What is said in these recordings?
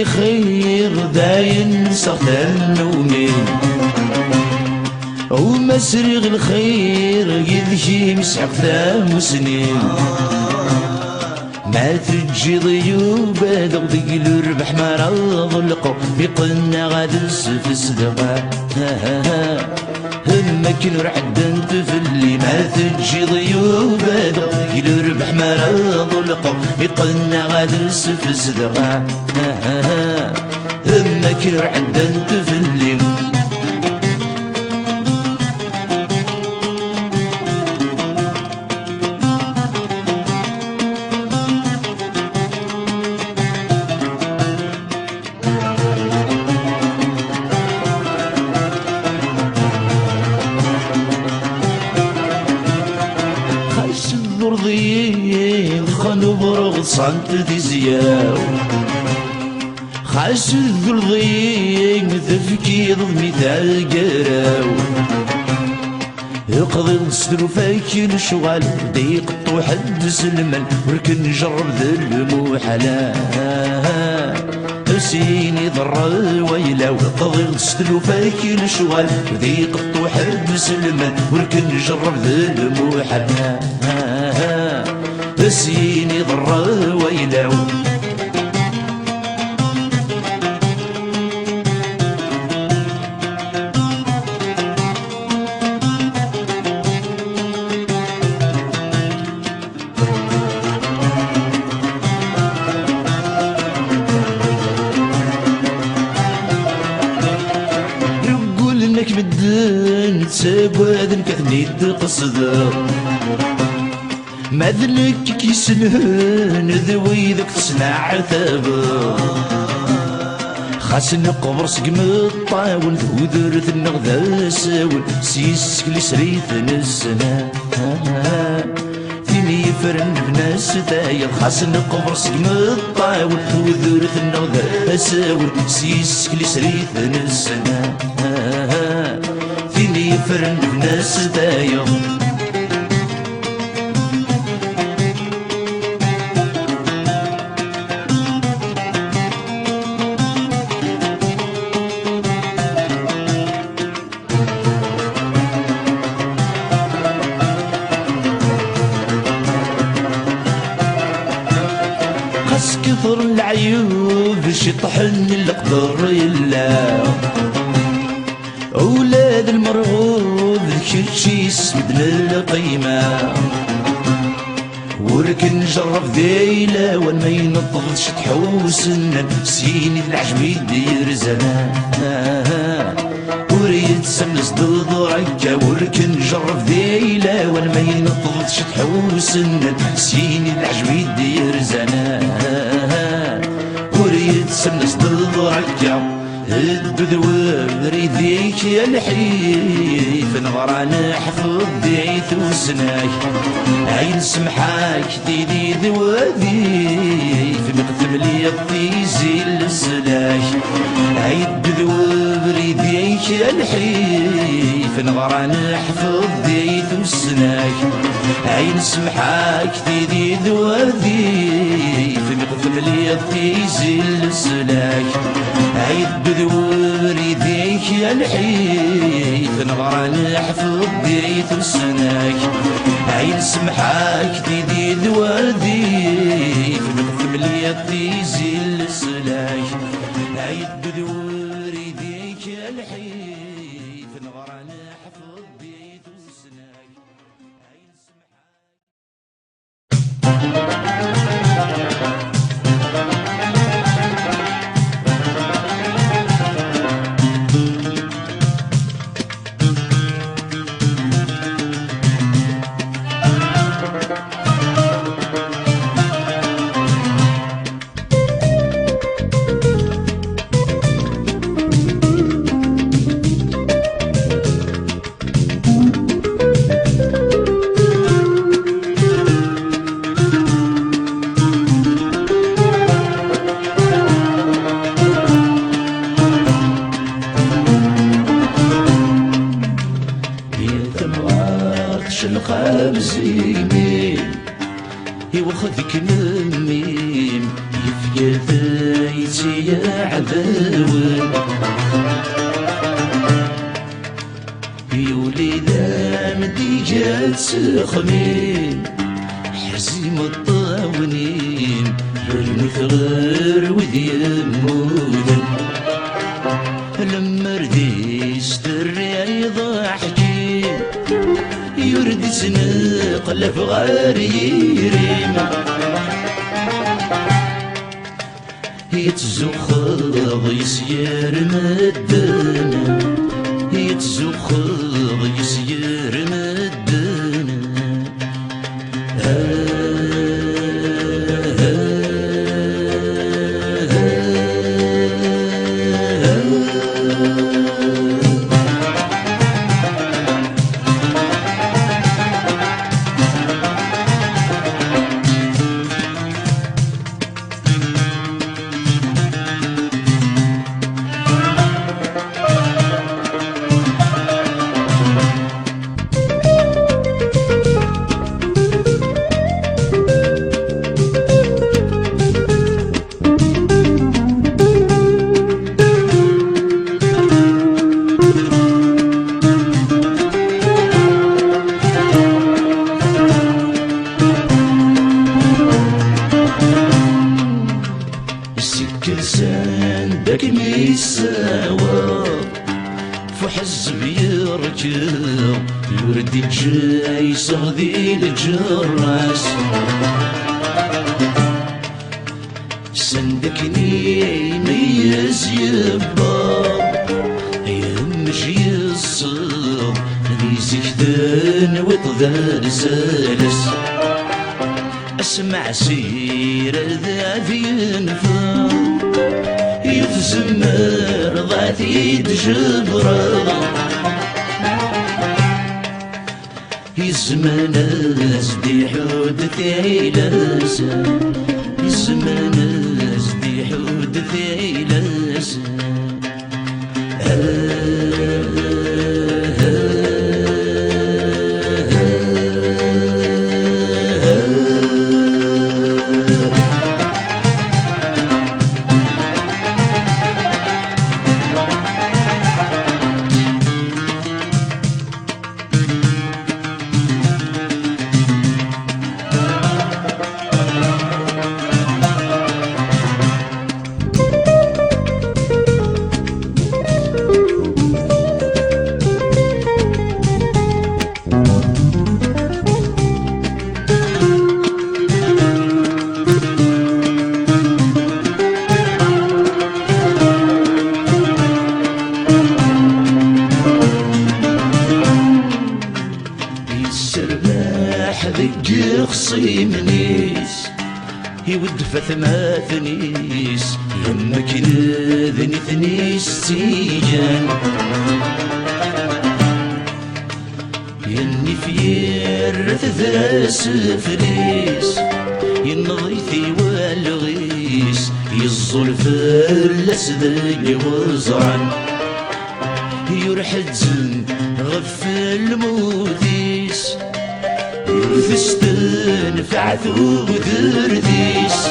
خير داين سخدان نومين ومسرغ الخير قد شي مسحق ثام سنين ما تجي ضيوب ضغط الربح ما رضلقوا بقلنا غاد في الصدقة همك نور حدا تفلي ما تجي ضيوب ضغط الربح ما رضلقوا بقلنا غاد في الصدقة همك نور حدا تفلي ضيين خانو برغ صنت دي زياو خاش الضيين ذفكي ضمي تاع قراو يقضي الصدر فاكي الشغال ضيق حد سلمان ولكن نجرب ذا المحلا سيني ضر ويلا وقضي الصدر فاكي الشغال ضيق حد سلمان ولكن نجرب ذا المحلا سيني ضر ويلا يقول انك بدن تسابد كثني تقصد مذلك كيسنهن ذوي ذاك تصنع عتابه خاص نقبر سقم الطاول ذوذرت النغذا ساول سيسك لي سريت نسنا ثيني فرن بناس داير خاص نقبر سقم الطاول ذوذرت النغذا ساول سيسك لي سريت نسنا ثيني فرن بناس داير خاص كثر العيوب باش يطحن القدر يلا اولاد المرغوب كلشي يسمدنا القيمة ولكن نجرب ذيلا وان ما ينضغطش تحوسنا سيني العجم يدير زمان وريد سمس ضد ركا ولكن نجرب ذيلا وان ما ينضغطش تحوسنا سيني العجم يدير زمان وريد سمس ضد ركا الدواب ريديك يا الحيف نغران حفظ ديت وسناك عين سمحاك ديدي ذوادي في مقتم لي الطيزي السلاك عين الدواب ريديك يا الحيف نغران حفظ ديت وسناك عين سمحاك ديدي ذوادي في مقتم لي الطيزي السلاك عيد ذور يديك يا الحيف نغران حفظ ديت وسناك عين سمحاك ديدي ذوادي في مقتم لي الطيزي السلاك عيد ذور يديك يا الحيف نغران حفظ ديت وسناك عين القابس يمين يوخذك من ميم يثيتي يا عذاون يولي ذا مديجات سخمين حزيم الطاونين المثغر وذي يمودن لما رديس الرياض ضحكين يرد سنق لفغار يريم يتزخض يسير مدنا يتزخض يسير مدنا كلسان داك يساوى فحزب يركض يورد الجاي صغدي الجراس سندكني ميز يبا يمشي الصغ نيزك ذن وطذان سالس اسمع سير ذا ينفع يتزمر ضعت يد جبرة يزمان ازدي حود ثيلاسا يزمان ازدي حود ثيلاسا ذق خصيمنيس يود فثماثنيس يمك ذني ثنيس تيجان يني فير ذا سفليس ينضيثي والغيس يزول فلس ذا وزعن يرحد زن غف الموثيس فستان فعثو ذرديس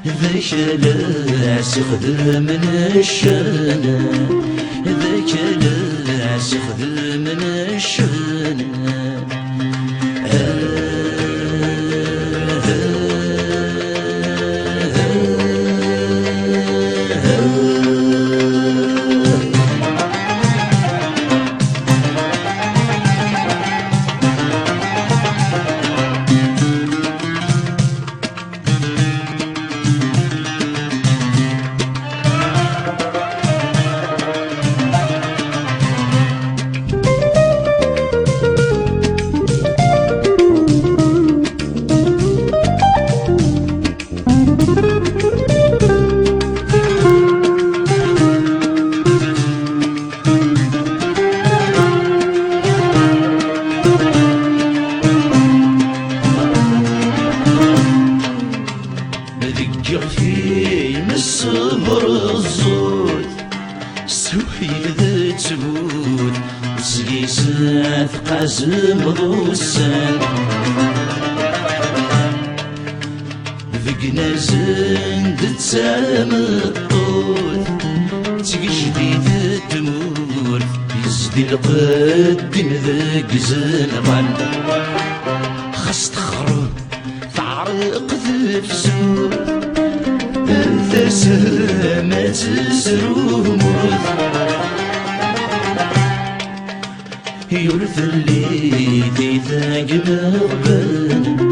ذاك لاس يخدم من الشانا ذاك لاس يخدم من الشانا الصبر الزود سوي ذا تبود سقيسات قاسم ضوسان قنازن تتسامطوت تجديد التمور يزدي القدم ذاك زنبان خاص تخرب تعرق ذفسور تسامات سروموت يورث اللي تيثاق مغبان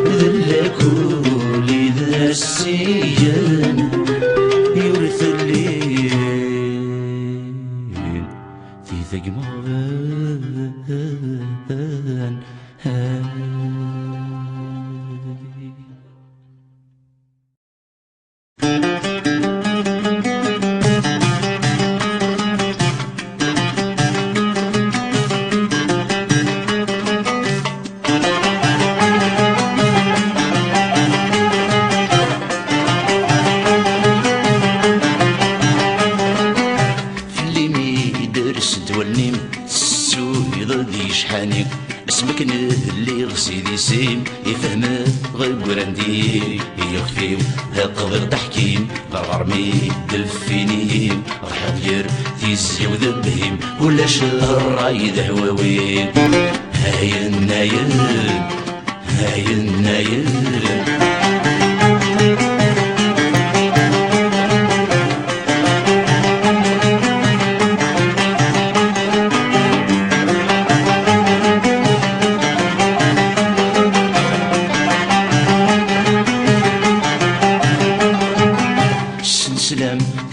ذلكولي ذا السيان يورث اللي تيثاق مغبان اسمك اللي غسيدي سيم يفهم غير يخفيو هقدر تحكيم غرمي دلفينيم غحضير تيزي وذبهيم ولا شهر رايد هواوين هاي النايل هاي النايل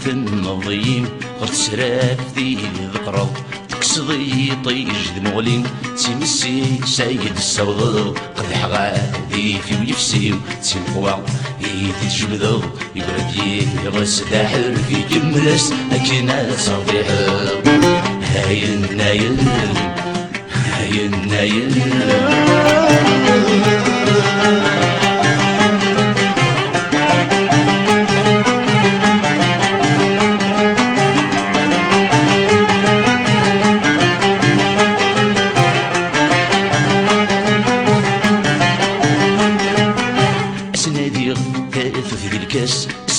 في النظيم غرت سراف ذي ذكرى تكسضي طيج دمغلي تيمسي سيد السوض قدح غادي في ويفسي تيمقوى يدي تجبدو يقرد يغس داحر في كملس أكينا صفيح هاي النايل هاي النايل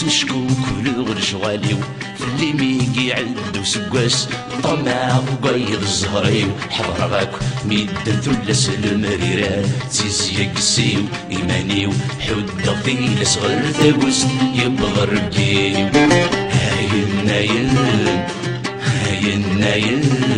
اسم شكوك ولغر شغاليو في اللي ميقي عد وسقاس طمع وقايض الزهريو حضر غاك ميدن ثلس المريران تيزيا قسيو إيمانيو حد غطيل صغر ثاقوس يبغى ربيو هاي النايل هاي النايل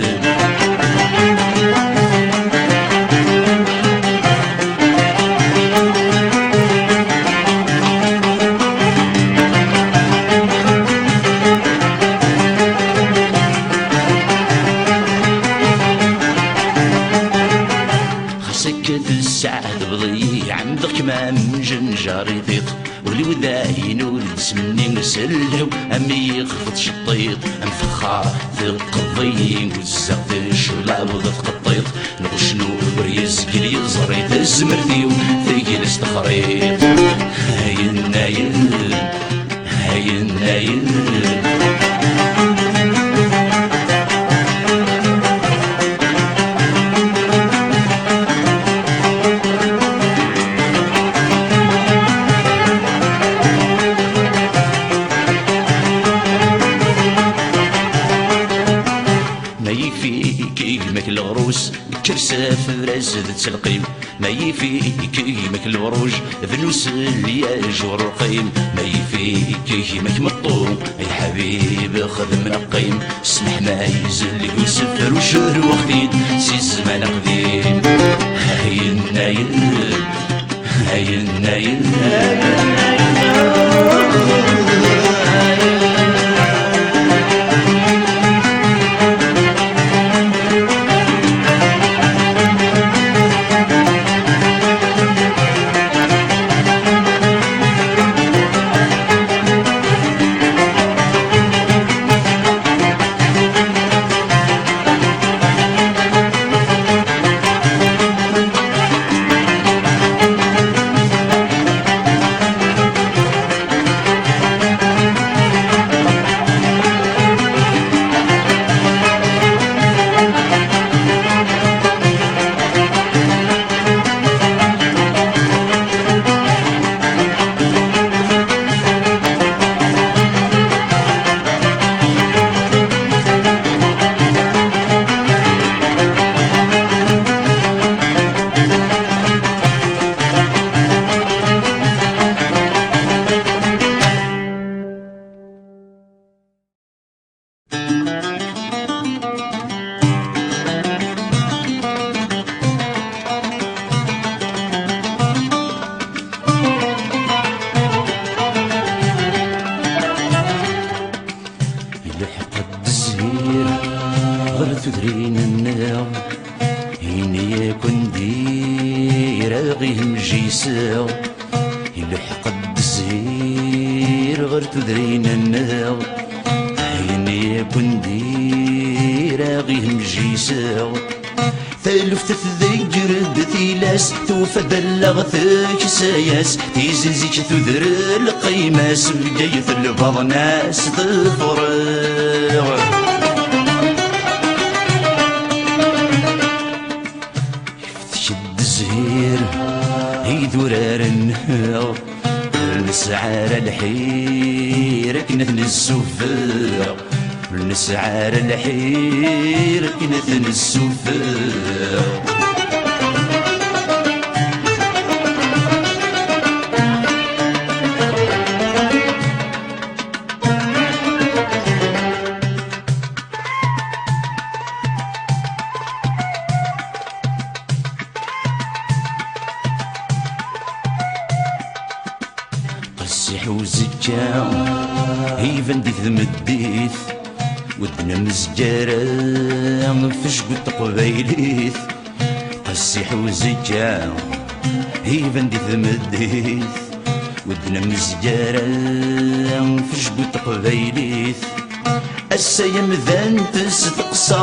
سكت السعد بضيع عندك ما من جنجار يضيق ولي وذاين ولد سمني نسلو أمي يخفض شطيط أنفخار ذق الضيين وزق الشلاب وذق الطيط نغشنو بريز قلي زريت الزمرتيو ثقيل استخريط هاي النايل هاي النايل العروس كرسة في رزة تلقيم ما يفيك يمك الوروج فلوس الياج ورقيم ما يفيك يمك مطوم يا حبيب خذ منقيم اسمح ما يزل يوسف وشهر وقتين سي الزمان قديم هاي النايل هاي النايل غيهم جيساو يلحق الدزير غير تدرين الناو عيني كندير غيهم جيساو ثلفت تذكر دثيلاس توفى بلغتك ساياس تيزنزيك تذر القيماس بجاية البعض ناس تفرغ يفتشد الزهير يدورار النهار نسعار الحير كنت نسوفر نسعار الحير كنت نسوفر قسيح وزجاو هيفن دي ذمديث ودنا مزجارة فشقو قبايليث قسيح وزجاو هيفن دي ذمديث ودنا مزجارة فشقو قبايليث السيم ذان تستقصى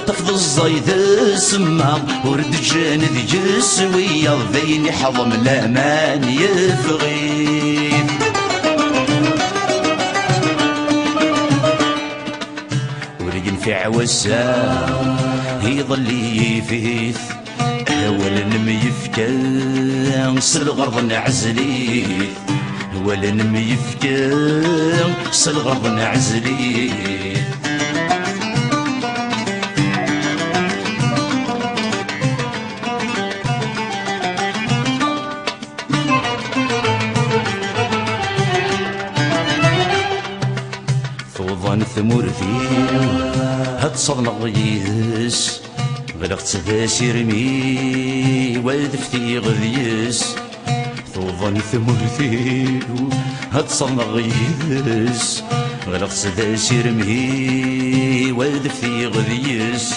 تفض الزايد السمام ورد جان ذي جسوية ذيني حضم الامان يفغيث ورجن في عوسا يظل يفيث ولا ميفكا سلغرض نعزليث ولا ميفكا سلغرض نعزليث فوضان ثمور فيه هاد صدنا غيس غلقت ذا رمي وذفتي غذيس فوضان ثمور فيه هاد صدنا غيس غلقت ذا رمي وذفتي غذيس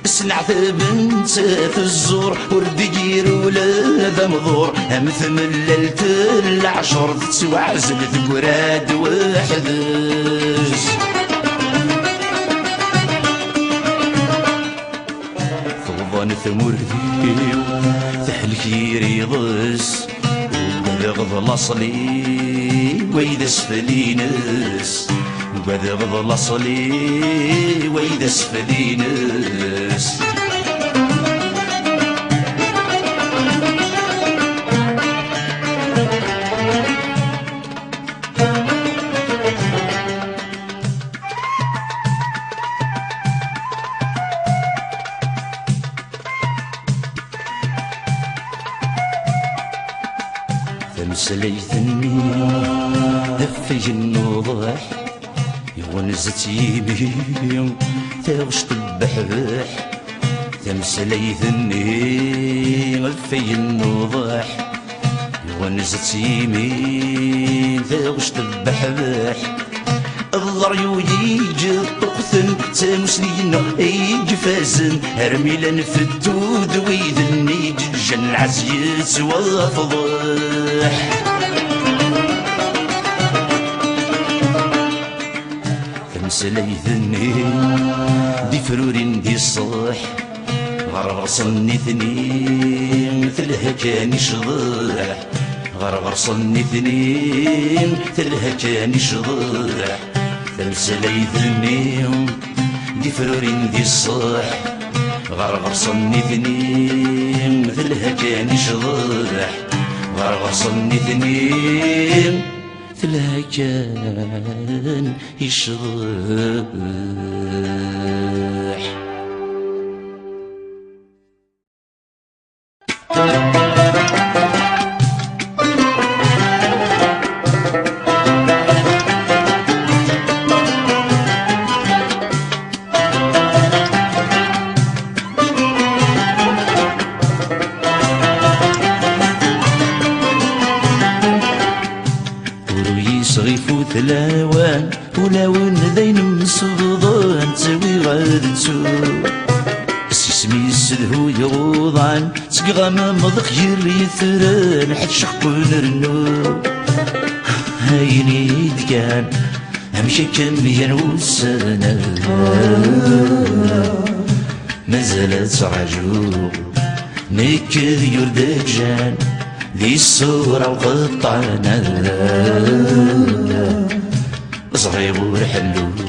سنعت بنت الزور وردير ولا ذا مضور امثل مللت العشر تسوى عزلت قراد وحدث ثوبان ثمور ذيو تحلك يريضس وقذغض الاصلي ويذا اسفلينس وقذغض الاصلي ويذا اسفلينس تمسليثني دفي النوضح يونزت يمي تغش البحبح تمسليثني دفي النوضح يونزت يمي تغش البحبح الضريو يجي الطقثن تمسلينا يجي فازن هرميلا في الدود ويذني جن عزيز وفضح تمسليثني دي فرورين دي الصح غرغرصني اثنين مثلها كان يشضح غرغرصني اثنين مثلها كان يشضح تمسليثني دي فرورين دي الصح غرغرصني اثنين مثلها كان يشضح غرغرصني اثنين مثلها كان يشضح صغيفو ثلاوان ولاون ذين مصبضان تسوي غاد تسو اسمي يسلهو يوضعن سقغام مضخ يري ثران حد شقون رنو هايني دكان همشي كم ينوسنا مازالت عجوق نكذ يردك جان ذي الصورة وقطعنا صغير ورحلو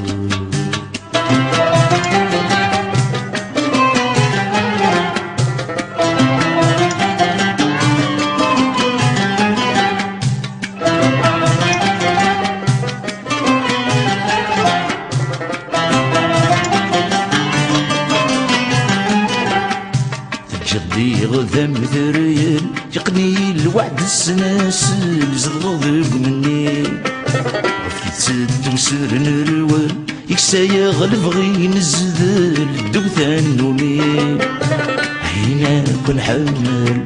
جدي غذم ذريل يقني الوعد السناسل زغضب مني غفت تسد وسر نروال يكسا يغلب غي نزدل دوثان نومي هينا كن حمل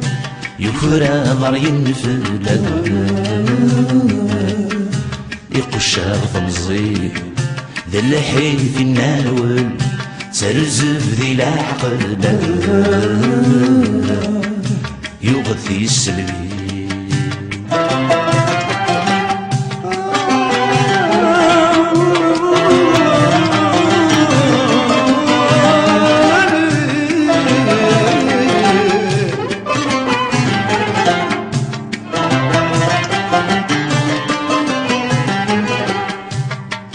يفرى ضر ينفل يقشا غفمزي ذا اللحي في الناول ترزف ذي العقل يغثي السلبي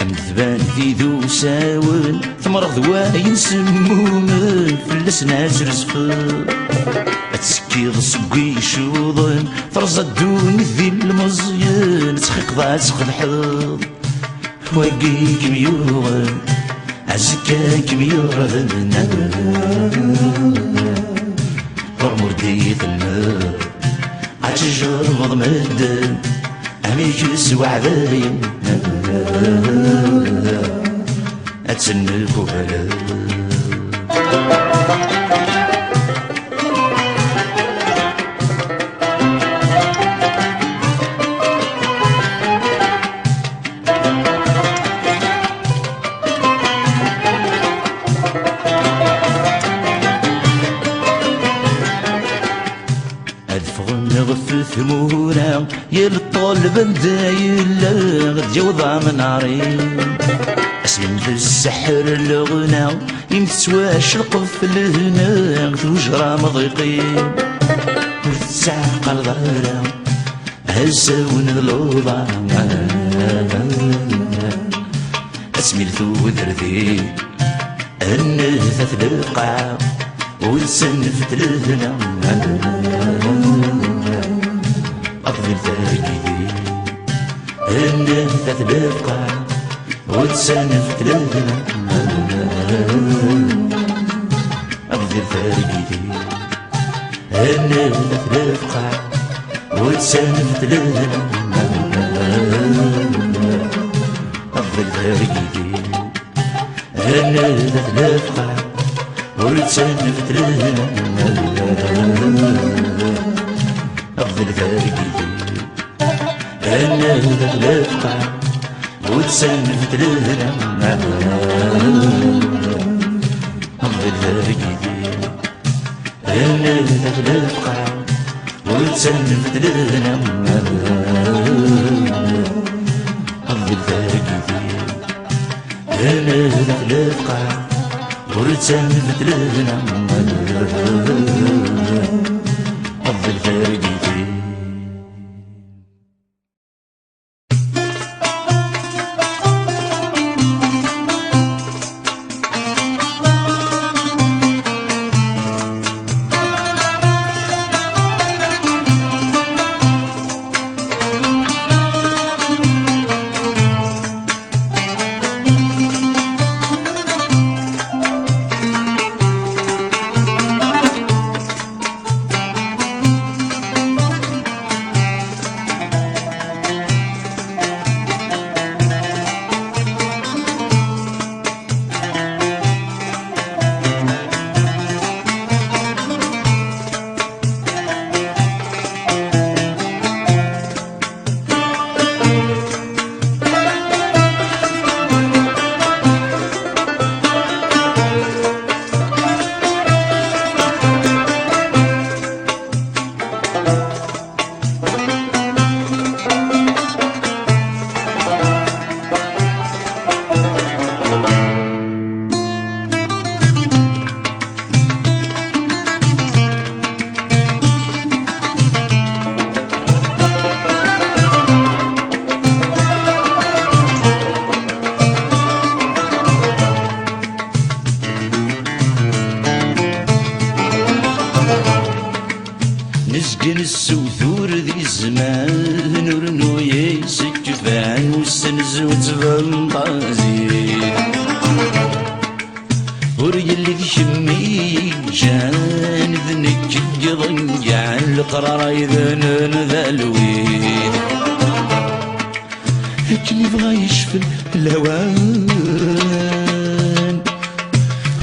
أمذبان في ذو ساون ثمرض واين سمومن فلس ناس رزفر تسكي ضسقي شوضن فرز الدون ذي المزيان تخيق ضاع تسخد حظ واقيك ميوغن عزكاك ميوغن غرمر ديت النار عتجر مضمدن أميكس وعذايم أتسنف وبلا أدفغن غف ثمونا يا للطالب ندايلا غد جوضع من عرين اسم في السحر الغنى يمتسواش القفل هنا توجرى مضيقين وتسعق الظهرة هزاون الوضع اسمي الثودر ذي النثث للقاع وتسنفت لهنا أفضل تاكيدي النثث للقاع وتسنفت لهنا أفضل تاكيدي النثث للقاع وتسنفت لهنا أفضل تاكيدي النثث للقاع وتسنفت لهنا أفضل فارقيدي أنا ذا الأفقع وتسنفت لهنا أفضل فارقيدي أنا ذا الأفقع وتسنفت لهنا أفضل فارقيدي أنا ذا الأفقع وتسنفت لهنا أفضل فارقيدي يسقن السوثور ذي زمان ورنو يسكفان والسنز وتفنطازين وريلي ذي شمي جان ذنك القضنجان القرار إذن ذا الويد لكن يبغى يشفي الهوان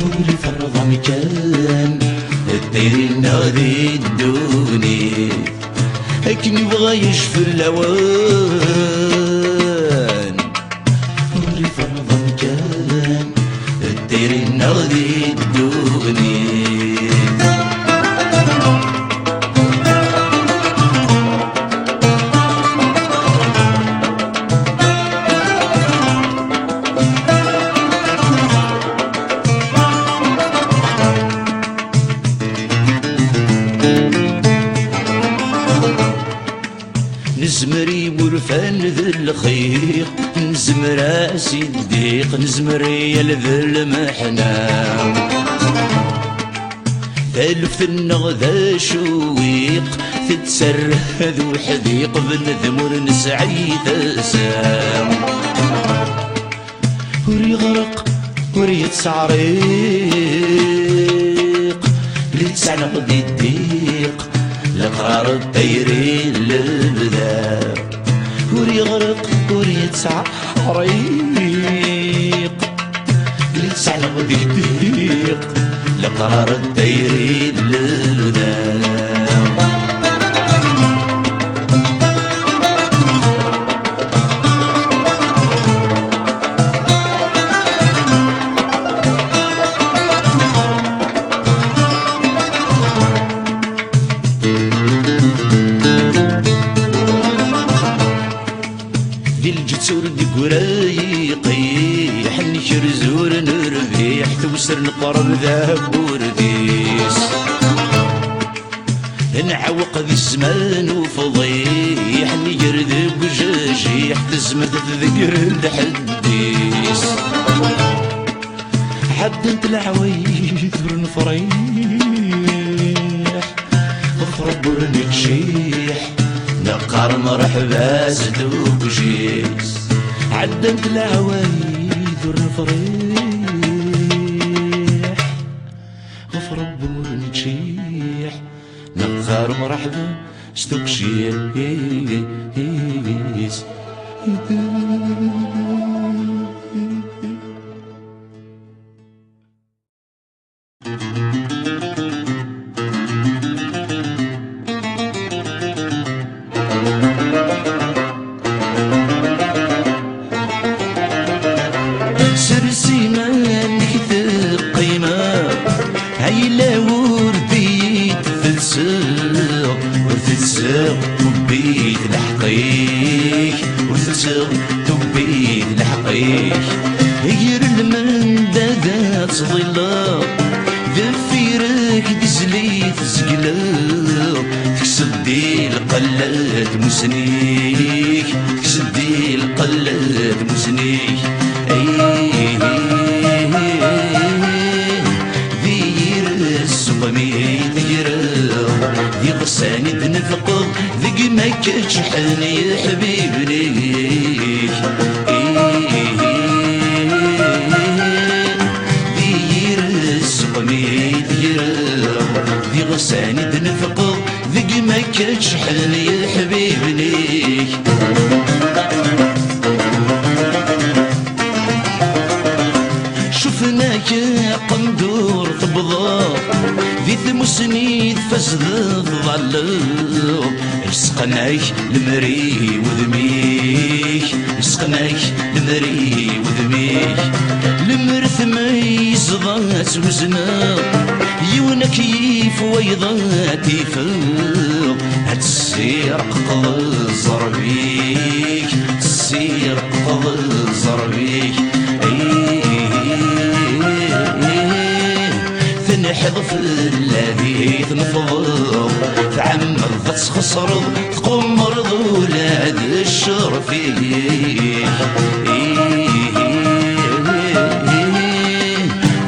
ولي فرض مكان الديرين غادي الدوني لكن يبغى يشفي الهوان ولي فرض مكان الديرين غادي الدوني نزمري ورفان ذي الخيق نزمر راسي الضيق نزمري ذي المحنة ثالث النغذا شويق تتسرهد وحذيق بالذمر نسعي تسام وري غرق وري تسعريق اللي تسعنا غدي الضيق لقرار الطيرين للبدا وري غرق وري تسعريق اللي تسعنا غدي الضيق لقرار الطيرين للبدا الجتور دي قرايقي حني شرزور نربيح توسر نقرب ذهب ورديس نعوق ذي الزمان وفضيح نجرد بجاجيح تزمد تذكر الحديس حدنت العوايد ورنفريح غفرب ورنكشيح نقار مرحبا زدوب جيس عدنت العوايد ورنفريح غفر بور نتشيح نقار مرحبا زدوب جيس سرسي مالك ثقيمة هاي لا ورديت تلسق وتلسق تبيت الحقيق وتلسق تبيت الحقيق غير المندادات ظلا ذفيرك دزليت زقلا تكسدي القلات مسنيك تكسدي القلات مسنيك دير السقمي ديرو دي غساني تنفقض ذق ما كتشحن يا حبيبي دير السقمي ديرو دي غساني تنفقض ذق ما كتشحن يا حبيبي شفناك قندور تبضى ذي ثمسنيد فسد ظلو سقناك المري وذميك سقناك المري وذميك المرث ما يزضات وزنا يونا كيف ويضات يفوق هتسير قضى الزربيك تسير قضى الزربيك تنحذف الذي تنفض تعمر تسخسر تقوم مرض ولاد الشرفيك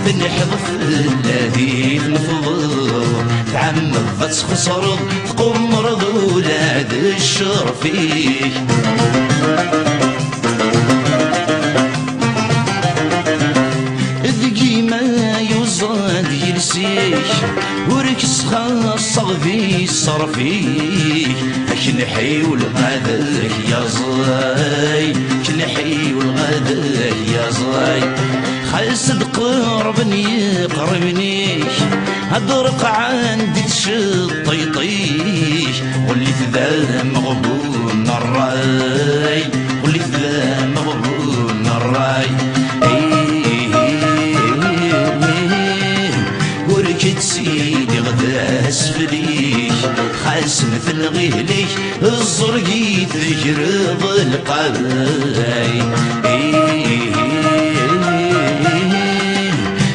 تنحذف الذي تنفض تعمد تخسرض تقمرض ولاد الشر فيك ذقيمة يوزاد يلسيك وركس خاصة في صرفيك كنحي والغداك يا زاي كنحي والغداك يا زاي خالص قربني يقربنيك هدرق عندي تشطيطيك وليت ذا مغبون الراي وليت ذا مغبون الراي وركت سيدي غدا اسفليك خاس مثل غيليك الزرقي تجرب القاي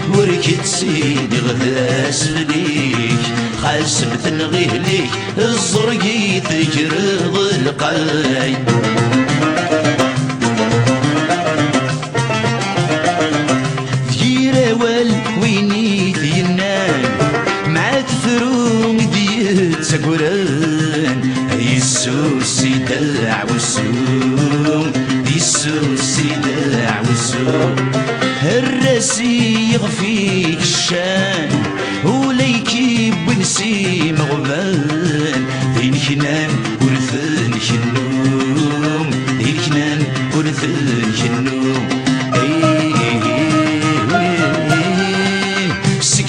وركت سيدي غدا اسفليك خاس مثل غيليك الزرقي تجرب القاي سقران يسوسي داع والسوم يسوسي داع والسوم الراسي يغفيك الشان وليكي بنسي مغبان دين كنان ورثن النوم دين كنان ورثن النوم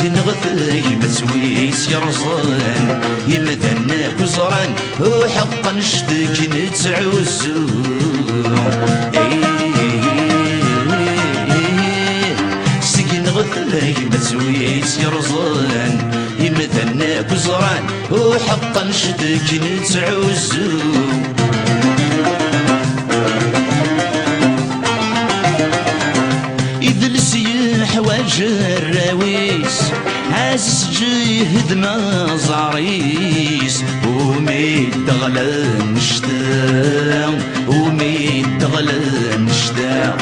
سكن غثاي مسويس يرزان يمدناك وزران وحقا نشتك نتعوزون سكن غثاي مسويس يرزان يمدناك وزران وحقا نشتك نتعوزون إذ السياح والجراويس حاسس جهد ما زاريس وميد غلان نشتا وميد غلان نشتا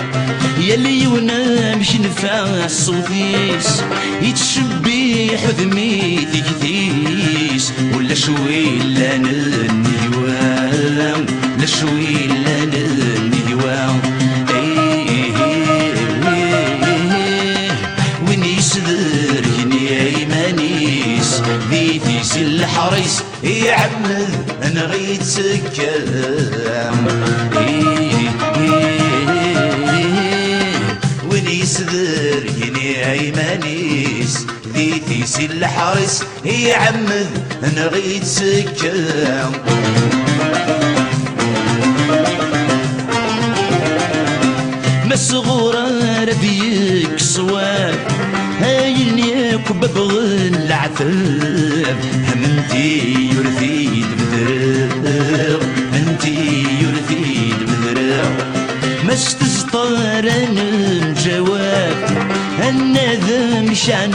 يلي ونامش نفع صوتيس يتشبيح ذميتي كثيس ولا شوي لان النيوان لا شوي لان النيوان بيتيس الحريص يعمل انا غيت سكام ونيس ذريني ايمانيس بيتيس الحريص يعمل انا غيت سكام مسغورة ربيك صواب هاين ياك ببغي العتاب همنتي يرثيد بدراغ انتي يرثيد بدراغ مش تزطار انا جواب انا ذا مشان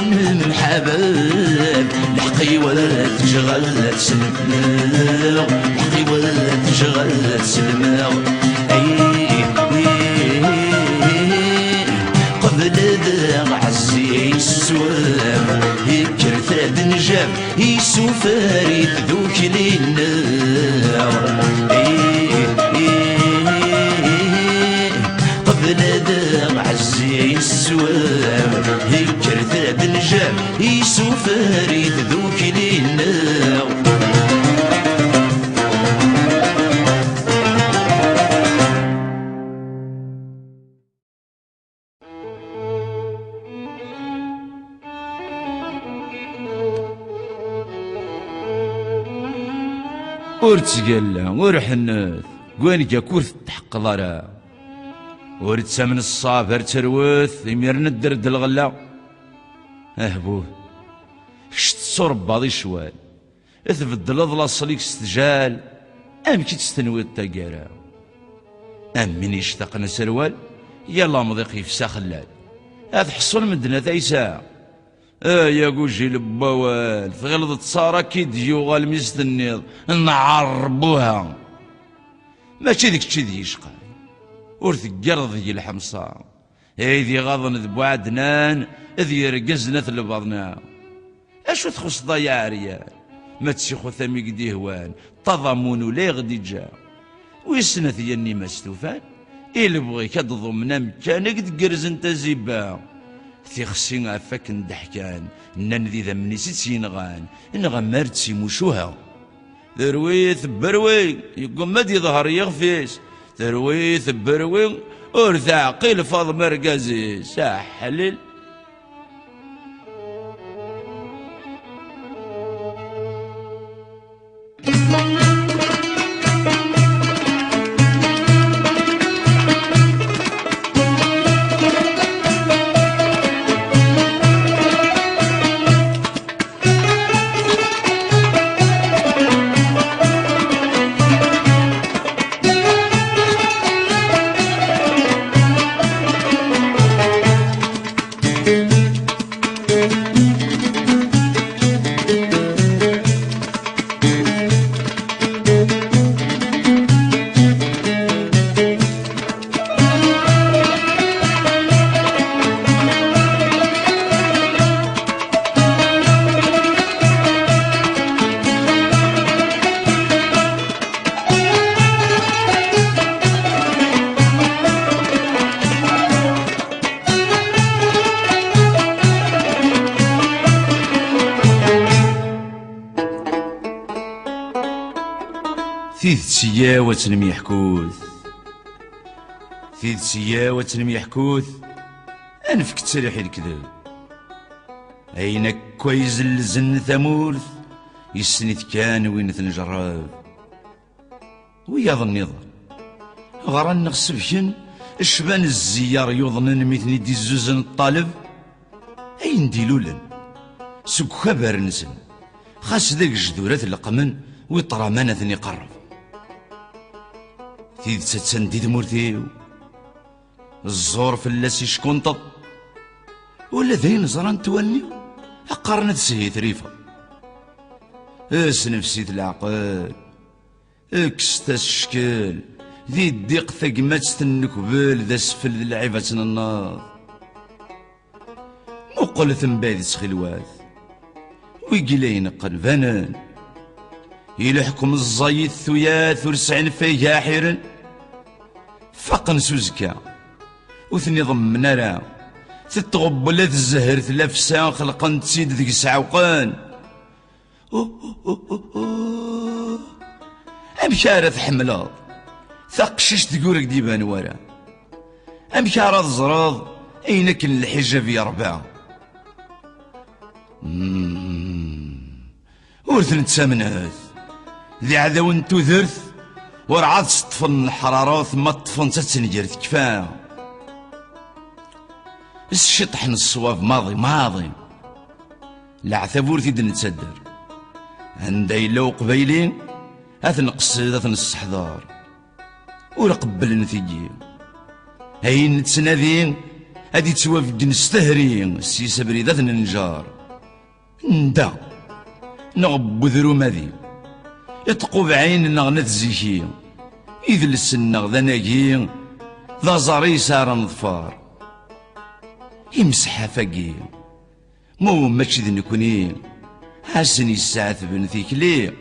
محباب الحقي ولا تشغل تسلماغ الحقي ولا تشغل تسلماغ قبل ذا عزي السوام يكر ثاد نجاب يسو فريد ذوك للنار قبل ذا عزي السوام يكر ثاد نجاب يسو فريد ذوك للنار ور تسقلا ور حنث قوانك كورث تحق ضرا ور تسمن الصافر تروث يمير ندرد الغلا اهبوه شت صرب بعض شوال اثبدل اضلا صليك استجال ام كي تستنوي التقارا ام من يشتاق نسروال يلا مضيق يفسا خلال هذا حصل مدنا تايسا يا قوجي لبوال في غلظة صارا كي ديوغا المستنيض نعربوها ماشي ديك تشي دي يشقى ورث قرض ذي الحمصا ذي غاضن ذبو عدنان ذي رقزنا ثلبضنا اشو تخص ضياع عريان ما تسيخو ثمي قدي هوان تضامون ولا غدي جا ويسنث يني ما استوفان إلا بغيك تضمنا مكانك تقرز انت زيبا تيخسي عفاك ندحكان نندي ذا مني سينغان نغمر تسيموشوها ذروي ثبروي يقوم ما دي ظهر يغفيس ذروي ثبروي ورث عقيل فاض مرقزي ساحلل ثيث سياوة ميحكوث ثيث سياوة ميحكوث أنفك تسريحي الكذب أينك كويز الزن ثمورث يسنيت كان وين تنجرب ويظن غران نغسبكن الشبان الزيار يوضنن ميثني دي الزوزن الطالب أين ديلولن سوك خبر نسن خاص ذاك جذورات القمن ويطرمانة يقرب تيد تتسندي مورتيو الزور فلاسي شكونطط ولا ذين زران تواني أقارنة سهيت ريفا اس نفسيت العقل اكستا الشكل ذي الديق ثقمات تنكبل ذا سفل لعبة الناض مقل ثنبادي تخلوات ويقلين قلبانا يلحكم الزايد ثياث ورسعين فيها حيرن فقن سوزكا وثني ضمنا راه تتغبلات الزهر ثلافسا خلقن تسيد ذيك سعوقان امشارة تحملاض ثقشش تقولك ديبان ورا امشارة تزراض اينك الحجاب يا ربع ورث نتسامنات ذي عذاون تذرث ورعاد تطفن الحرارات ما تطفن تتنجرث كفاية الشطحن الصواب ماضي العثابور تيد نتصدر عندي لو قبيلين اثنقصد اثنستحضار ورقبل نثيجي هاي نتسناذين هادي توافق نستهرين السيسة بريدات ننجار ندا نغب ذرو ماذي يتقو بعين نغنت زيكي إذ السنغ ذا ناقي ذا زاري سار نظفار يمسح فاقي مو ماشي ذي نكوني حسن الساعة بن ثيكلي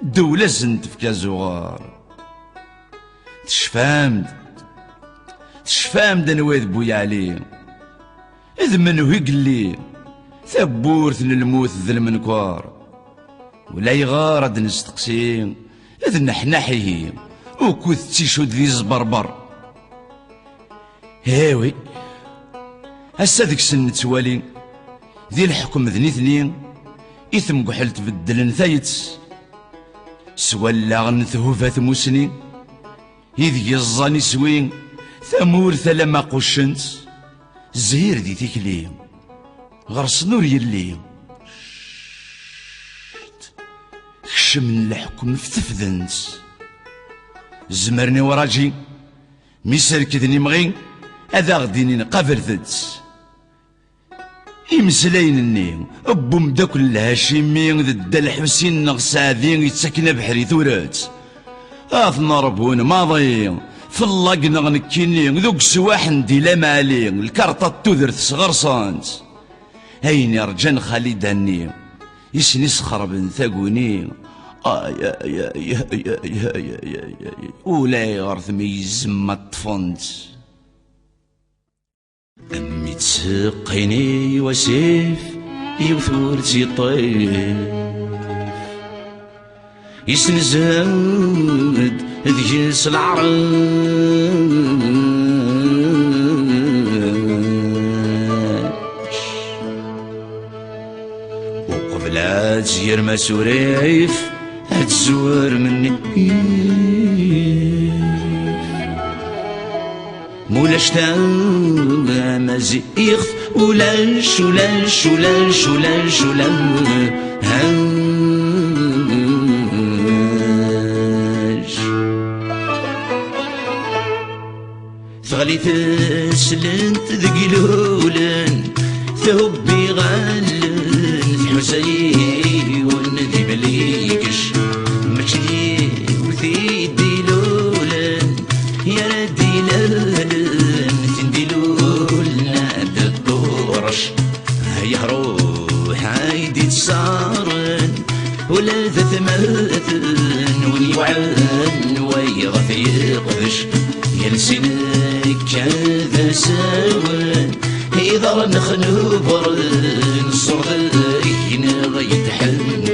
الدولة زنت في كازوغار تشفامد انا واذ بويا علي اذ منو يقلي ثبورث للموت ذا المنكوار ولا يغار هاد نستقسي اذ نحنحيه وكوث تيشود ذي زبربر هاوي هسا ذيك سن توالي ذي الحكم ذني ثنين إثم قحلت بدلن ثايتس سوالا نثهوفا ثموسني إذ يزاني سوين ثمور ثلما قشنت زهير ذي تيكلي غرس نور يلي خشم الحكم فتفذنت زمرني وراجي ميسركدني مغين هذا غديني نقابل ذات يمسلاين النيم ابو مداكل الهاشمي ذد الحسين نغسادين يتسكن بحري ثورات اثنا ربون ماضي في اللق نغنكيني ذوك سواح ندي لا مالي الكارطة تودر صغر صانت هيني رجان خالد هني يسني سخرب ثاقوني يا ولا يغرث ميزم الطفنت أمي تسقيني وسيف يوثور تيطيف يسنزاد ذيس العرش وقبل تزير ما سوريف هتزور مني مولاش تاع مزيخ ولاش ولاش ولاش ولاش ثغلي تسلنت ذقلولن ثوبي غالن في حسين وندي مليكش ماشي وثيدي لولن يا ردي لولن تندي لولنا بالطورش هيا روح عايدي تصارن ولا ذات مثن ونيوعن ويغث يقفش يلسنك هذا ساون إذا نخنبر نصرك نغي يتحنش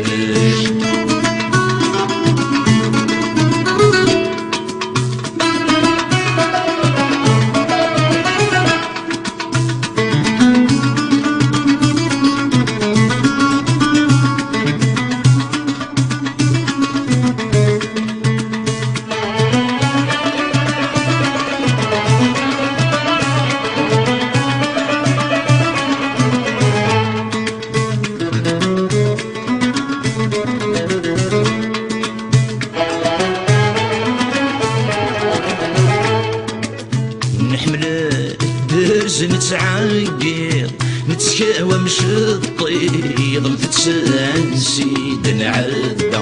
نتعاقر نتكاوى مش الطيض متتسانسي نعدى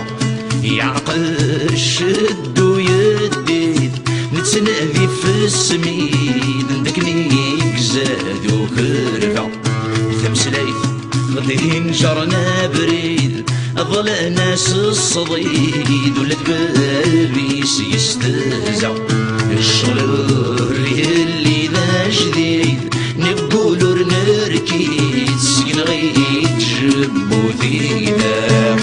يعقل الشد ويديد نتنادي في السميد ندكنيك زاد وكرفة ثمسلايث غدي نجرنا بريد ظل ناس الصديد ولا تبابيس يستهزع الشغل اللي ذا جديد نقولو نركيد سكن غيد جبو ثيدا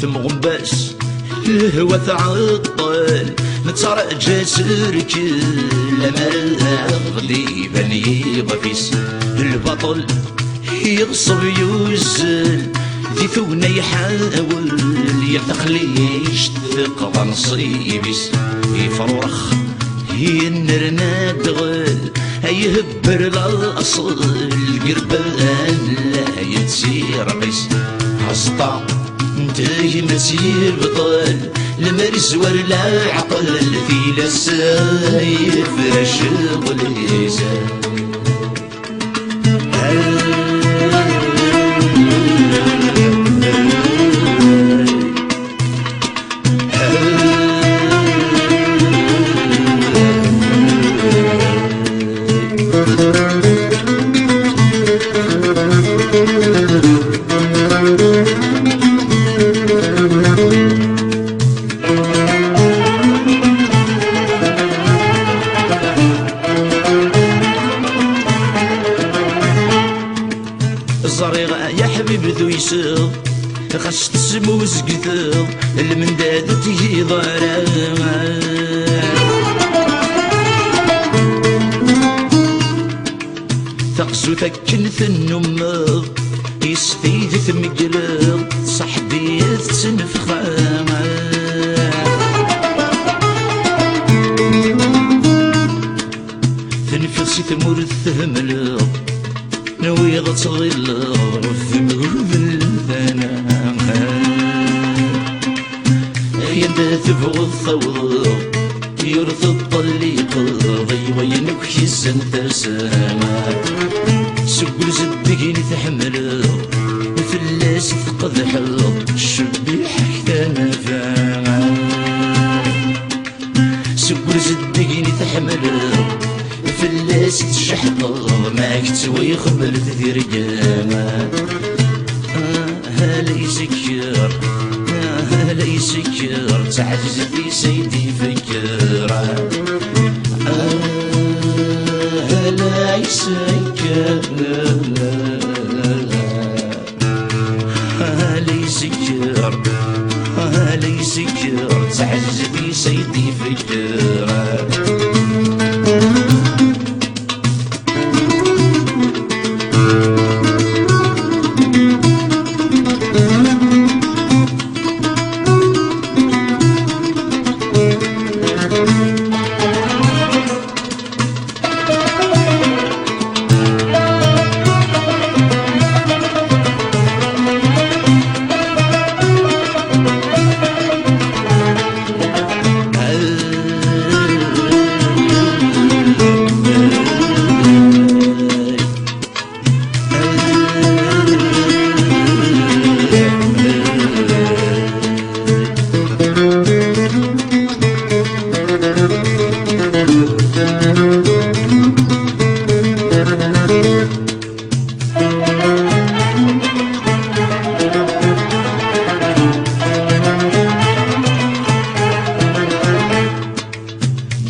ثم غنباس الهوى تعطل نترجى سركل لما غدي بني غفيس البطل يغصب يوزل ذي ثونا يحاول يتخليش تقضى نصيبيس يفرخ ينرنا دغل يهبر الاصل القربان لا يتسير قيس هسطا انتي مسير بطل المرس ولا عقل في لسايف شغل يسال الزريغة يا حبيب ذو يسوق خاص تسموز قثوق المنداد تجي ضرا تقسو ثكن ثنم يستيد ثمقلق صحبي تنفخام تنفس سي ثمور تهمل نوي غتغير في مقود الثنا يا انت تبغى الثوض يرث الطليق ضي وينك حزن تسامع سكر زدقين تحمل فلاس تقضح الشبيح حتى نفع سكر زدقين تحمل فلاس تشحط معك تسوي خبل تدير قامة هلا يسكر هلا يسكر تعجز في سيدي فكر هلا يسكر هلا يسكر هلا يسكر تعجز في سيدي فكر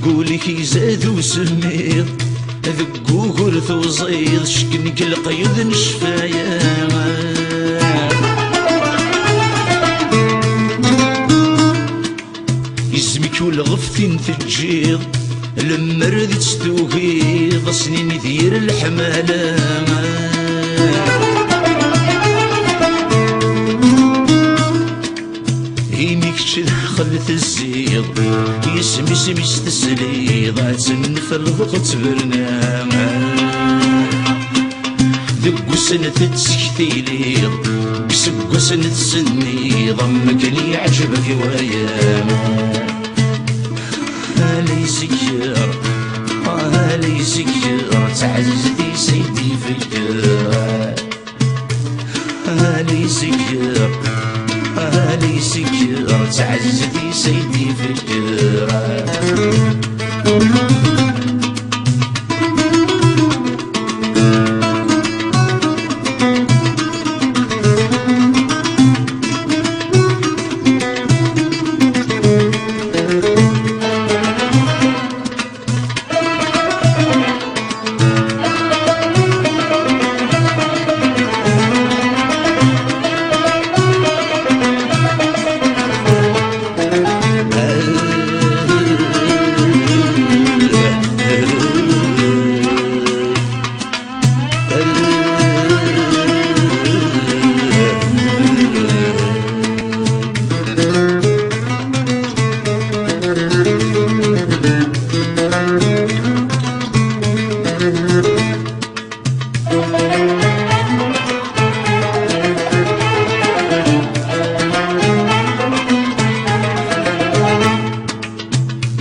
قولك زاد وسميض ذقو قرث وزيض شكنك القيد نشفايا اسمك والغفتين تجيض لما ردت ستوهيض سنين دير الحمالة هيميك خلت الزيض يسمي سمي استسليض عتنف الوقت برنامج دق سنة تسكتيليض بسق سنة سني ضمك لي عجبك وياما هلا يسكر هلا يسكر تعزتي سيدي فكر هلا يسكر هلا يسكر تعزتي سيدي فكر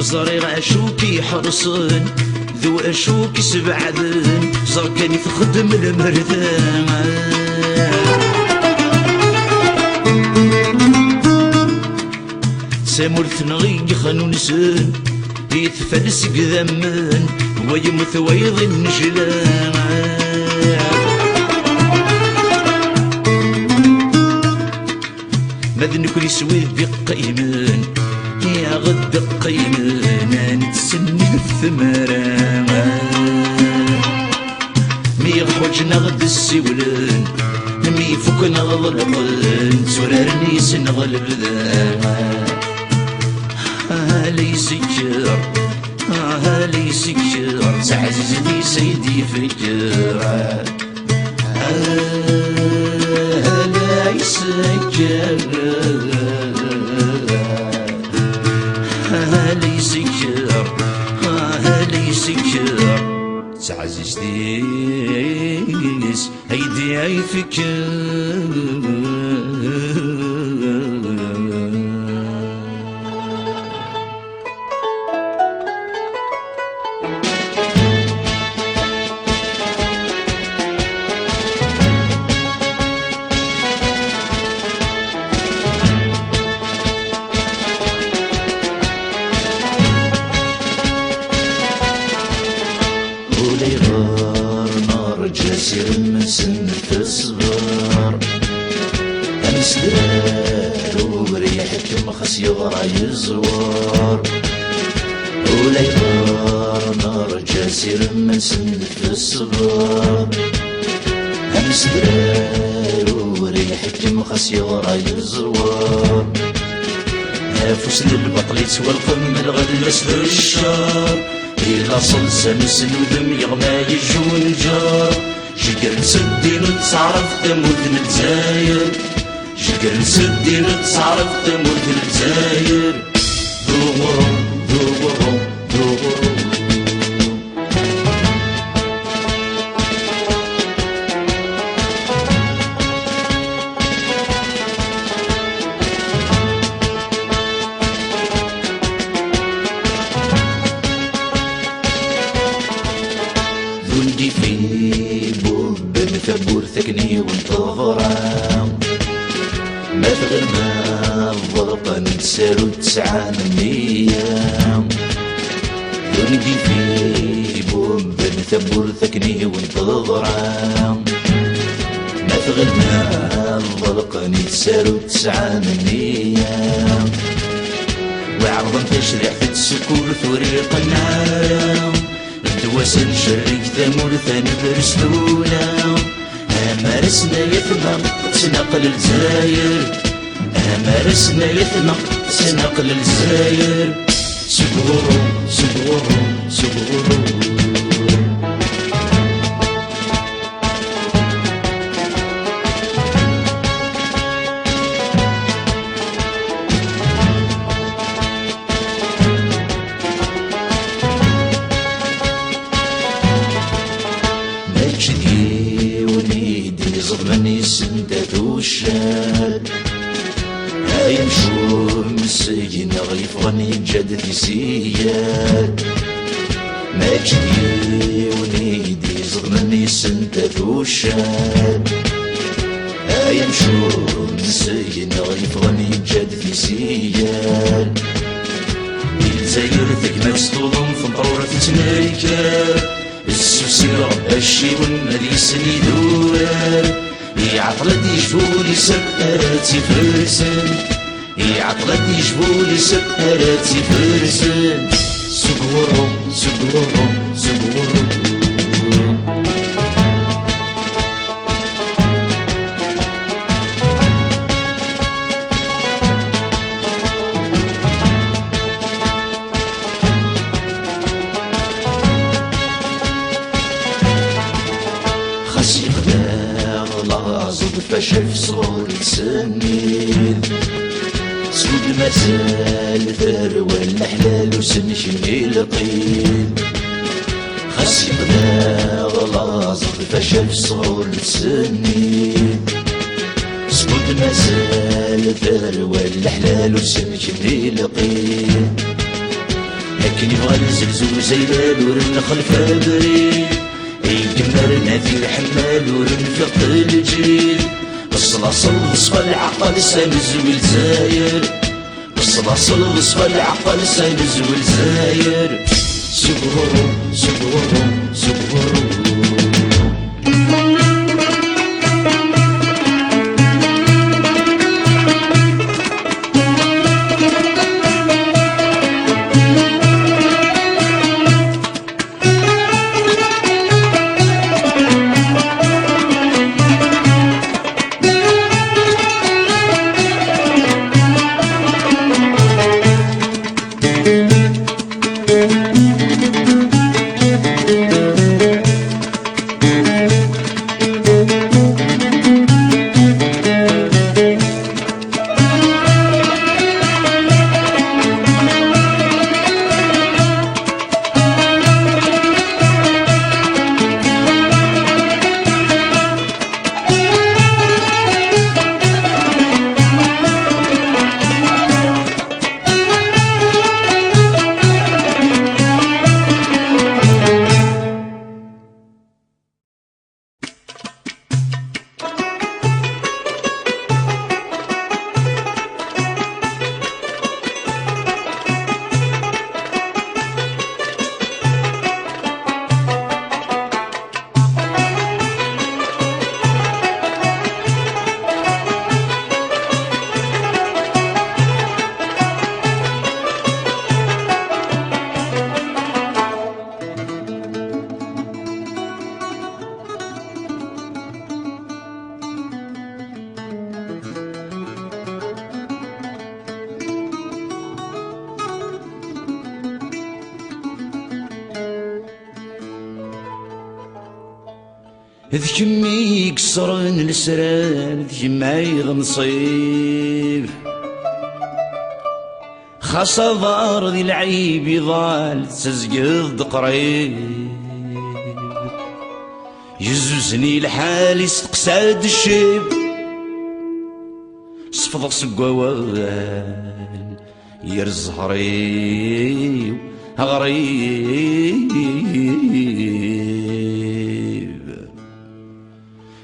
صريغ أشوكي حرصن ذو أشوكي سبعذن زركاني تخدم المردان سامرث نغي خانون سن يتفلس قذمن ويمث ويض النجلان ماذن كل يسوي بقيمن يا غد قيمن نتسني الثمرة مي خرجنا غد السولن مي فكنا غلبن سرارني سنغلب ذا هالي يسكر هالي يسكر تعززني سيدي فكر هلا يسكر هالي يسكر هالي يسكر عزيز ديس هيدي عيفك ولي غار نار جاسر من سن تصبر أمس درار وريحك مخس يغرى يزور ولي غار نار جاسر من سن تصبر أمس درار وريحك مخس يغرى يزور نافوس للبطل يسوى القم الغد مسلو الشار إلا صلصة نسن ودم يغمى يجون الجار جقر نسدي نتصعرف تموت نتزاير جقر نسدي نتصعرف تموت نتزاير دوغرم دوغرم دوغرم ولدي في بوب مثبور ثقني وانتظرا ما تغنى الضربة نتسالو 9 أيام ولدي في بوب مثبور ثقني وانتظرا ما تغنى الضربة نتسالو 9 أيام وعرضا تشريع في السكور ثوريق النعام دواسن شريك ثمور ثاني برسلونا أمارسنا يثمق تنقل الجزاير أمارسنا يثمق تنقل الجزاير سبورو سبورو سبورو مجدي ونيدي ظلمني سندت وشاد هاي مشوم السجن غيفغني جدتي سياد مجدي ونيدي ظلمني سندت وشاد هاي مشوم السجن غيفغني جدتي سياد الجزائر ثقمة سطوضم في مطرورة تماركار السوسي رب الشيب المديسن يدوران يعطلت يجبولي سبقراتي فرسان يعطلت يجبولي سبقراتي فرسان سبورو سبورو سبورو خسي غداغ لازم فشل في صغور السنين سود المسال ثروة الحلال وسن شمي لقين خسي غداغ لازم فشل في صغور السنين سود المسال ثروة الحلال وسن شمي لقين لكن يبغى الزلزول زيلال ورنخل فابرين يجمرنا في الحمال ورنفق الجيل الصلاصل وصفى العقل سامز والزاير الصلاصل وصفى العقل سامز والزاير سبورو سبورو سبورو ذكمي يكسرن السران ذكمي نصيب خاصة ضار ذي العيب يضال تزقض قريب يزوزني الحال يستقساد الشيب صفض سقوال يرز غريب غريب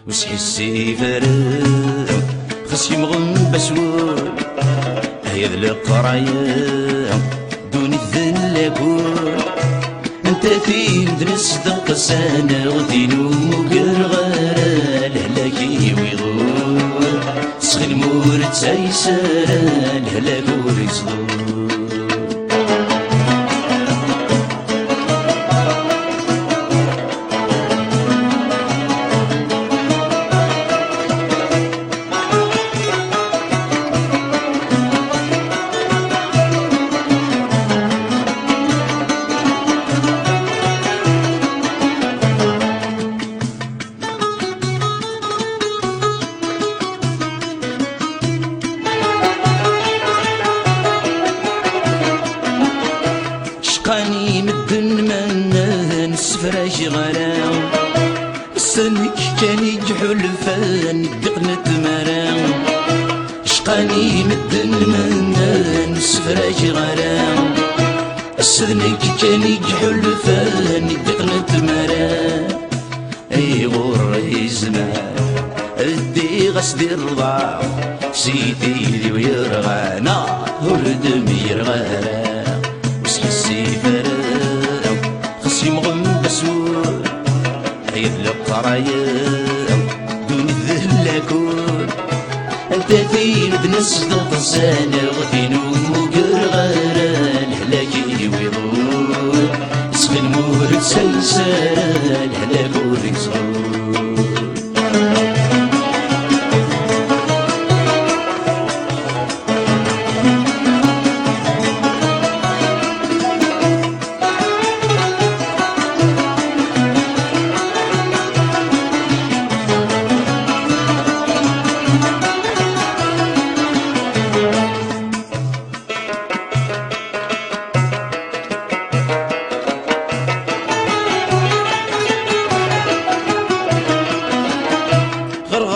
وسحسي فرد خص يمغن بسود هيا القرايا دون الذلكون انت في مدرس دقسانا غدينو مقرغارا لهلاكي ويغور صغي المورد سايسارا لهلاك وريصدور شقاني مدن من سفراش غرام السنك كان يجحل فان دقنة مرام شقاني مدن من سفراش غرام السنك كان يجحل فان دقنة مرام اي غور زمان ادي غسدي الرضاع سيدي ذي ويرغانا وردم يرغانا وسحسي فرام خصي مغم بسود هيا القرايا دون الذلاكون انت في مدنس دقسانا غدينو مقرغارا الهلاكي ويضور يسخي المورد سيسارا الهلاك وريصور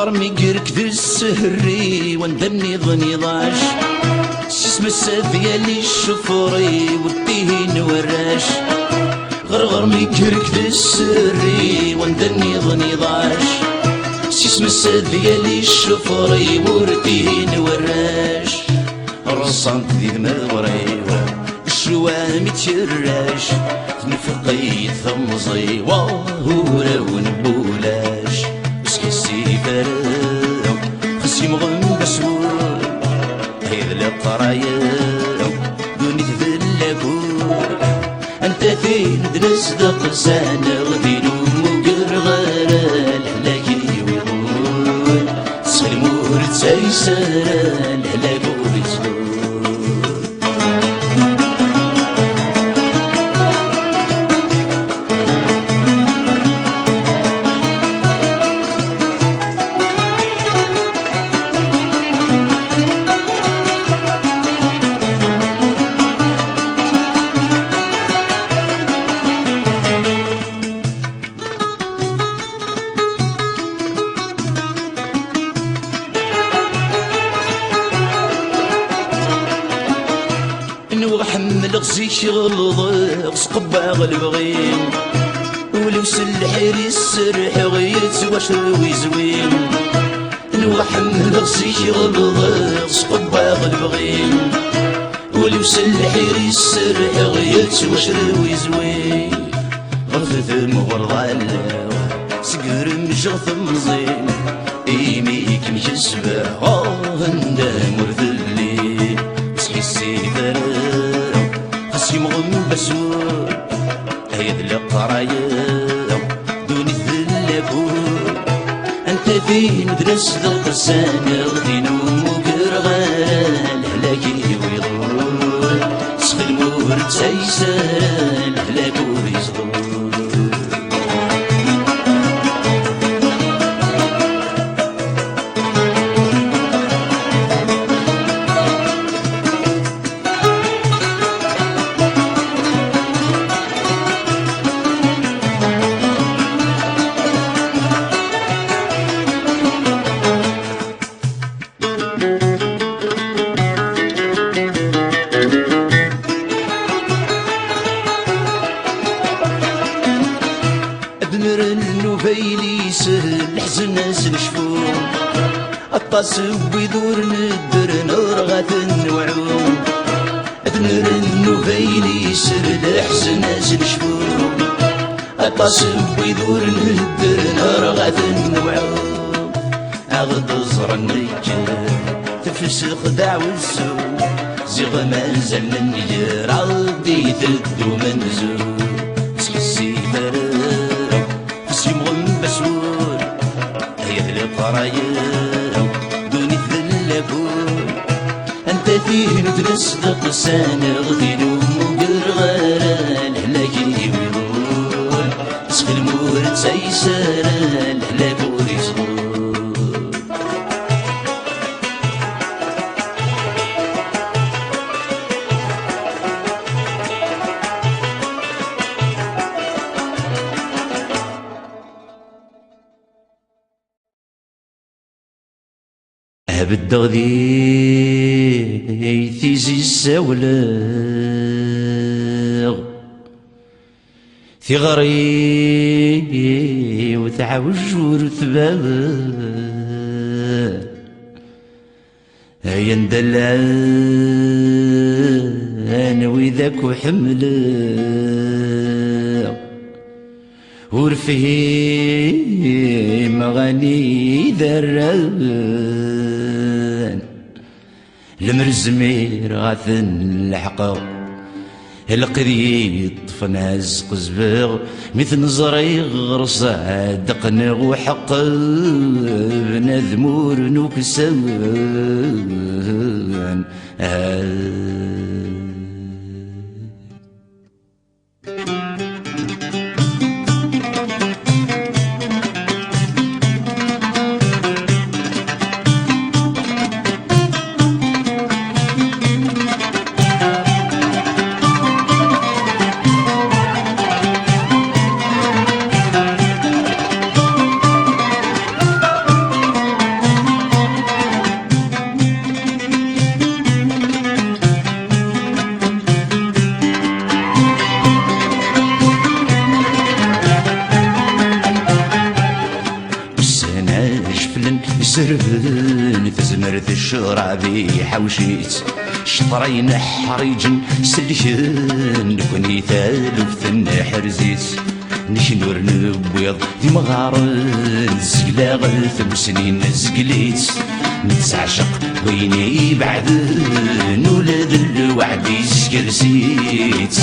ميقرك ذي السهري واندني ظني ضاش سيسم الساذية لي الشفوري وديه نوراش غرغر ميقرك ذي السهري واندني ظني ضاش سيسم الساذية لي الشفوري وديه نوراش رصنت ذي دماغري الشوام يتشراش تنفقي ثمزي واهورا ونبولاش وسحسي فرام خصي مغم بسود هيا القرايا دوني تذلكون انت فين دنس دقسانا غدينو مقرغارا الهلاكي ويضون صغي المورد سايسارا الهلاك وريصدور وحمل غزيك غلظ سقبع البغيم ولو سلحير السرح غيت واشروي زوين وحمل غزيك غلظ سقبع البغيم ولو سلحير السرح غيت واشروي زوين غرفة المغرض سقر مشغث مزين ايميك مكسبة هندا مرذلي سحسي فرام خصي مغم بسود هيا القرايا دون الذلاكون انت في مدرس دقسانا غدينو مقرغارا الهلاكي ويضور سخي المورد سايسارا الهلاك وريصدور الناس نشفون الطاس ويدور ندر نرغة النوعون ادمر النوفين يسر الحزن ناس نشفون الطاس ويدور ندر نرغة النوعون اغد زر النجار تفسخ دعوة السوق زيغ مازال نير عودي تدو منزور تحسي مرا حسي مغم بسور هيا القرايا دوني ذلكور انت فيه نتنصدق سانغ دينو مقرغارا الهلاكي ويضور تسخي المور تسيسارا الهلاك وريصور بالدغدي تيزي الساولغ ثغري وتعوج ورثباب هيا ندلعان وذاك وحمل ورفيه مغاني ذران المرزمير غاثن الحقا القريط فناز قزبغ مثل زري غرصة دقنغ وحق بنذمور نوكسان سربن تزمرت الشرابي حوشيت شطرين حريجن سلكن كوني ثالث حرزيت نشنور نبيض دي مغارن زقلاغ ثمسنين زقليت نتعشق ويني بعدن ولاد الوعد يسكرسيت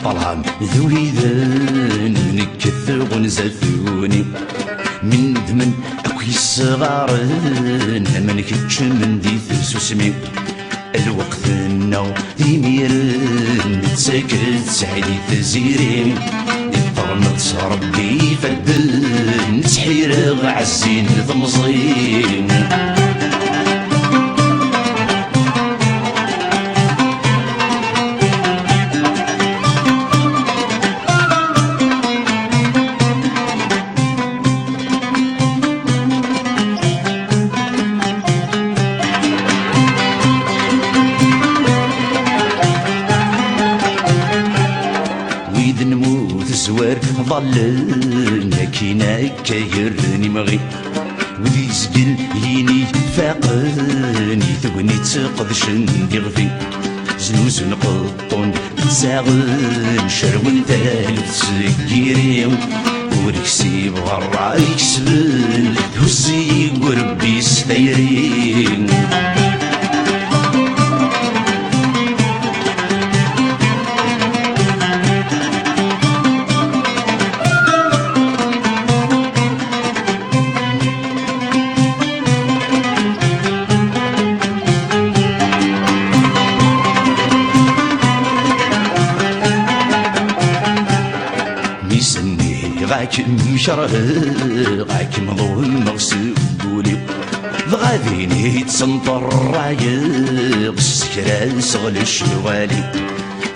طلعم ذوي ذن نكث غنزثوني من دمن اكوي الصغارن من كتش من ديث سوسمي الوقت النو يميرن نتسكت سعيدي تزيرين طرمت ربي فدن نتحير عزين ضمزين زوار ظللنا كينا كيرني مغي ودي زقل يني فاقني ثوني تقدشن دي غفي زنوز نقطون تساغن شرون ثالث سكيري وركسي بغرا يكسبن هزي وربي ستيرين غاك مشرق غاك مضوم مغسولي غاديني تسنطر الرايق سكران سغل الشوالي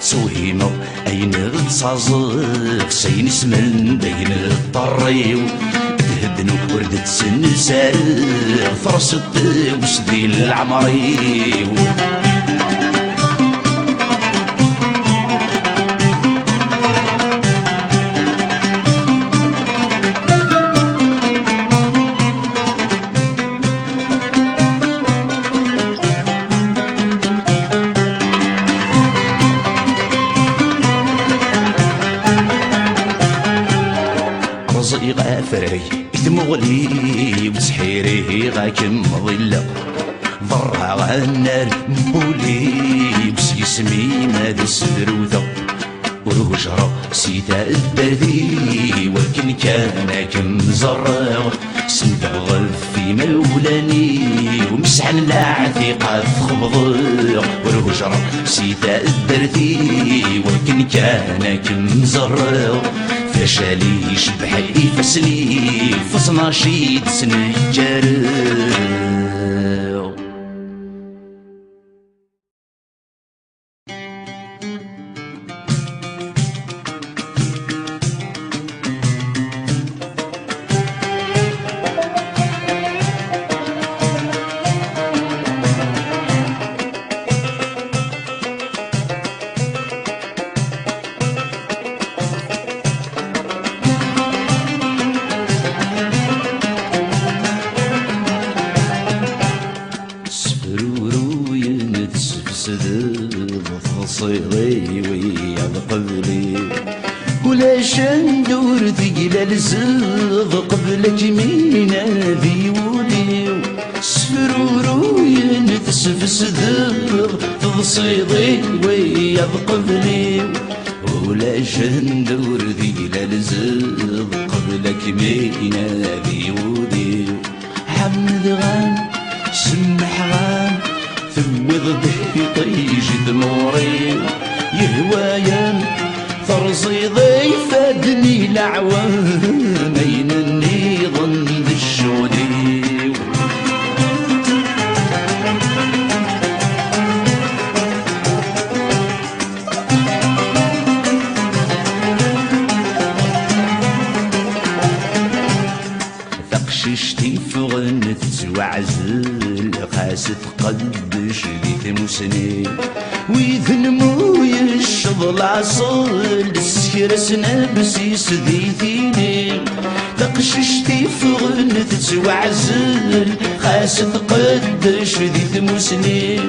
سوهيمة أين تصازق سين اسمن بين الطريو تهدنو وردة سنسال فرصة وسدي العمريو رزقي غافري تمغلي وتسحيري غاكم ظلة ضرع غنار مبولي بس يسمي ماذا السدروثة وروجرة سيتا الدردي ولكن كان كم زرع سنت غفي مولاني ومسحن العتيقة خبض وروجرة سيتا الدردي ولكن كان كم زرع فشالي شبحي فسلي فصنا شيد سنجر صيغي ويا قبلي ولا شندور ثقيل الزغ قبلك مين ذي ولي سفرورو ينتسف صدغ تصيغي ويا قبلي ولا شندور ثقيل الزغ قبلك مين ذي ولي حمد غان سمح غان ثوض به طيج دموري يهوايا فرصي ضيف فادني العوام بين النظام الشودي ثقششتي فغنت وعزل خاست قدش ذي مسني ويذنمو يشضل عصل السكر سنبسي سديتيني تقششتي فغنت وعزل خاست قدش ذي مسني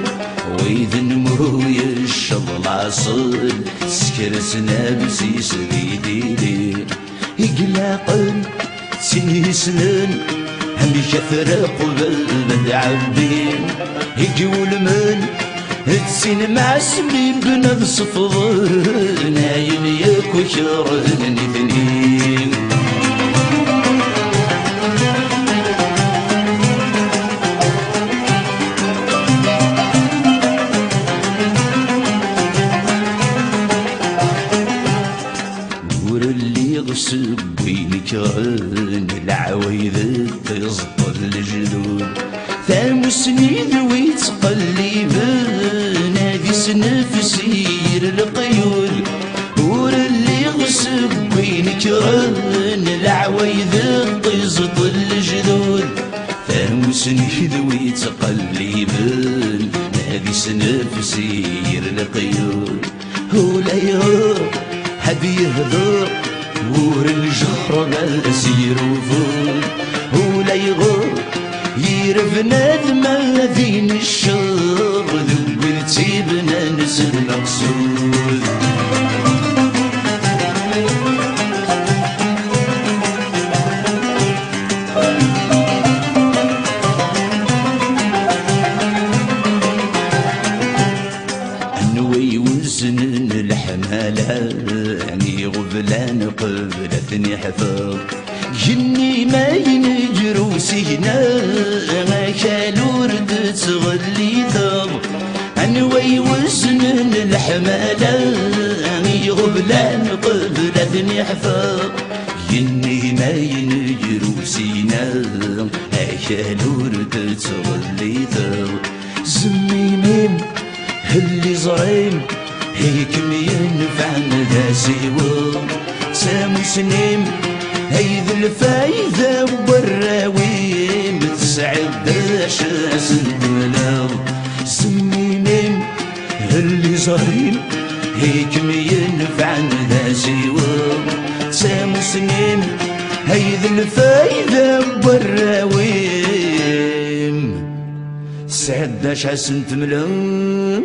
ويذنمو يشضل عصل السكر سنبسي سديتيني يقلقن سني سنن هم يفرق بالبد عبين يجول من السين مع سمي بنفس فضل نايم يكو شرن اثنين ور اللي غصب وينك العوايد تزطل الجدود ثامسني ذوي تقلب نادي سنفسي القيود ور اللي غصب وينك العوايد تزطل الجدود ثامسني ذوي تقلب نادي سنفسي القيود هو لا يهر هدي يهدر ور الجهر بالسير وفور ولا يغور يرف ندمة ذين الشر ذوي تسيبنا نسل مقصود نوي وزن الحمالة يعني غبلان قبلتني حفظ جني ما ينجرو سينا ما كالور تغلي ثغ انوي وزن الحمالة يعني غبلان قبلتني حفظ يني ما ينجرو سينا أكالور تتغليث زميمين اللي زريم هيكم ينفعنا ذا سيوا سامو سنيم هيذ الفايدة والراويم تسعد أشاس البلاغ سمينين اللي زريم هيكم ينفعنا ذا سيوا سامو سنين هيذ الفايدة والراويم تسعد أشاس البلاغ